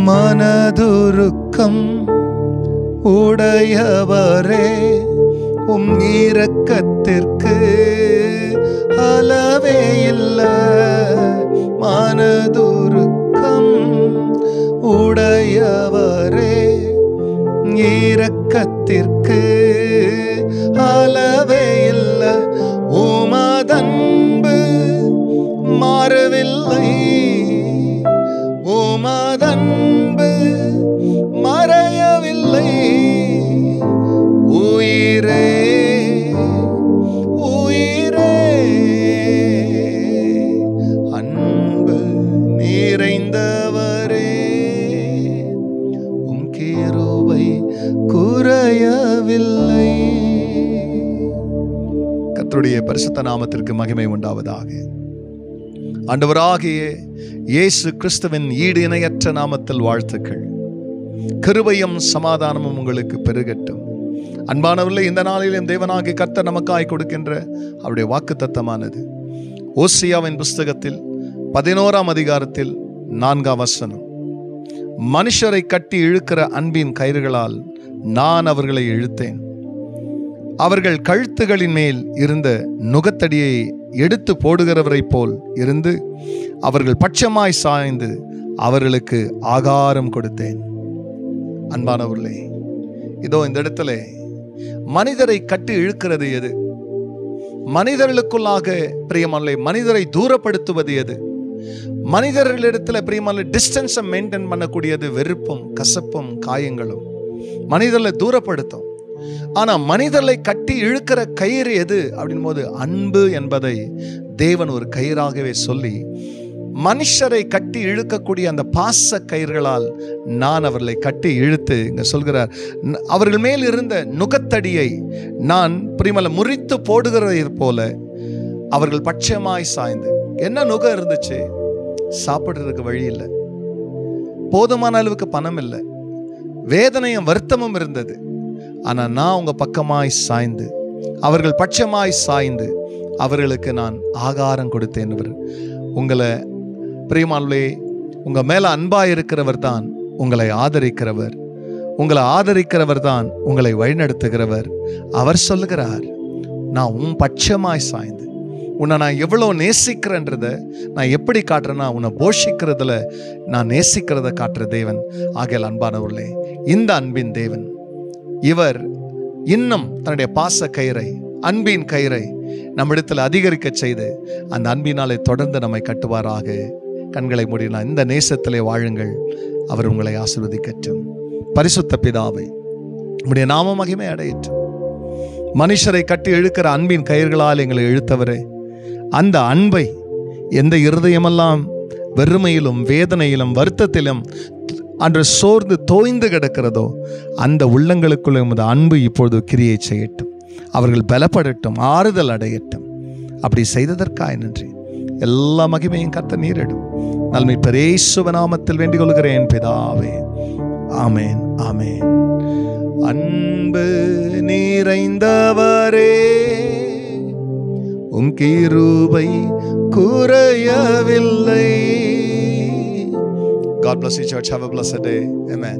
மனதுருக்கம் உடையவரே, இரக்கத்திற்கு அளவே இல்லை. மனதுருக்கம் உடையவரே, இரக்கத்திற்கு அளவே இல்லை. உமதன்பு மாறவில்லை, உமதன்பு மறையவில்லை. உயிரே உயிரே, அன்பு நிறைந்தவரே, கிருபை குறையவில்லை. கர்த்தருடைய பரிசுத்த நாமத்திற்கு மகிமை உண்டாவதாக. ஆண்டவராகிய இயேசு கிறிஸ்துவின் ஈடு இணையற்ற நாமத்தில் வாழ்த்துக்கள். கிருபையும் சமாதானமும் உங்களுக்கு பெருகட்டும். அன்பானவர்களே, இந்த நாளிலும் தேவனாகிய கர்த்தர் நமக்காய் கொடுக்கின்ற அவருடைய வாக்குத்தத்தமானது ஓசியாவின் புஸ்தகத்தில் 11ஆம் அதிகாரத்தில் 4ஆம் வசனம். மனுஷரை கட்டி இழுக்கிற அன்பின் கயிறுகளால் நான் அவர்களை இழுத்தேன். அவர்கள் கழுத்துகளின் மேல் இருந்த நுகத்தடியை எடுத்து போடுகிறவரை போல் இருந்து அவர்கள் பட்சமாய் சாய்ந்து அவர்களுக்கு ஆகாரம் கொடுத்தேன். அன்பானவர்களே, இதோ இந்த இடத்துல மனிதரை கட்டி இழுக்கிறது எது? மனிதர்களுக்குள்ளாக பிரியமானவர்களே, மனிதரை தூரப்படுத்துவது எது? மனிதர்களிடத்துல பிரியமான டிஸ்டன்ஸை மெயின்டைன் பண்ணக்கூடியது வெறுப்பும் கசப்பும் காயங்களும் மனிதர்களை தூரப்படுத்தும். ஆனா மனிதர்களை கட்டி இழுக்கிற கயிறு எது அப்படின் போது அன்பு என்பதை தேவன் ஒரு கயிறாகவே சொல்லி மனுஷரை கட்டி இழுக்கக்கூடிய அந்த பாச கயிறுகளால் நான் அவர்களை கட்டி இழுத்து, இங்க சொல்கிறார், அவர்கள் மேல் இருந்த நுகத்தடியை நான் பிரியமானவர்களே முறித்து போடுகிறதை போல அவர்கள் பட்சமாய் சாய்ந்து. என்ன நுகம் இருந்துச்சு? சாப்பிடுறதுக்கு வழி இல்லை, போதுமான அளவுக்கு பணம் இல்லை, வேதனையும் வருத்தமும் இருந்தது. ஆனா நான் உங்க பக்கமாய் சாய்ந்து அவர்கள் பட்சமாய் சாய்ந்து அவர்களுக்கு நான் ஆகாரம் கொடுத்தேன். உங்களை பிரியமானவர்களே, உங்க மேல அன்பாய் இருக்கிறவர் தான் உங்களை ஆதரிக்கிறவர், உங்களை ஆதரிக்கிறவர் தான் உங்களை வழிநடத்துகிறவர். அவர் சொல்லுகிறார், நான் உன் பட்சமாய் சாய்ந்து உன்னை நான் எவ்வளோ நேசிக்கிறேன்றத நான் எப்படி காட்டுறேன்னா, உன்னை போஷிக்கிறதுல நான் நேசிக்கிறத காட்டுற தேவன். ஆகையால் அன்பானவர்களே, இந்த அன்பின் தேவன் இவர் இன்னும் தன்னுடைய பாச கயிறை, அன்பின் கயிறை நம்மிடத்தில் அதிகரிக்க செய்து அந்த அன்பினாலே தொடர்ந்து நம்மை கட்டுவாராக. கண்களை மூடினால் இந்த நேசத்திலே வாழுங்கள். அவர் உங்களை ஆசீர்வதிக்கட்டும். பரிசுத்த பிதாவே, உம்முடைய நாம மகிமை அடையட்டும். மனுஷரை கட்டி இழுக்கிற அன்பின் கயிர்களால் எங்களை இழுத்தவரே, அந்த அன்பை எந்த இருதயமெல்லாம் வெறுமையிலும் வேதனையிலும் வருத்தத்திலும் அன்று சோர்ந்து தோய்ந்து கிடக்கிறதோ அந்த உள்ளங்களுக்குள்ள உமது அன்பு இப்பொழுது கிரியை செய்யட்டும். அவர்கள் பலப்படட்டும், ஆறுதல் அடையட்டும். அப்படி செய்ததற்காக நன்றி. எல்லா மகிமையும் கர்த்தர் நீரிடும். நன்மை இயேசுவின் நாமத்தில் வேண்டிக் கொள்கிறேன் பிதாவே. ஆமேன், ஆமேன். அன்பு நிறைந்தவரே, உம் கிருபை குறையவில்லை. God bless you, church. Have a blessed day. Amen.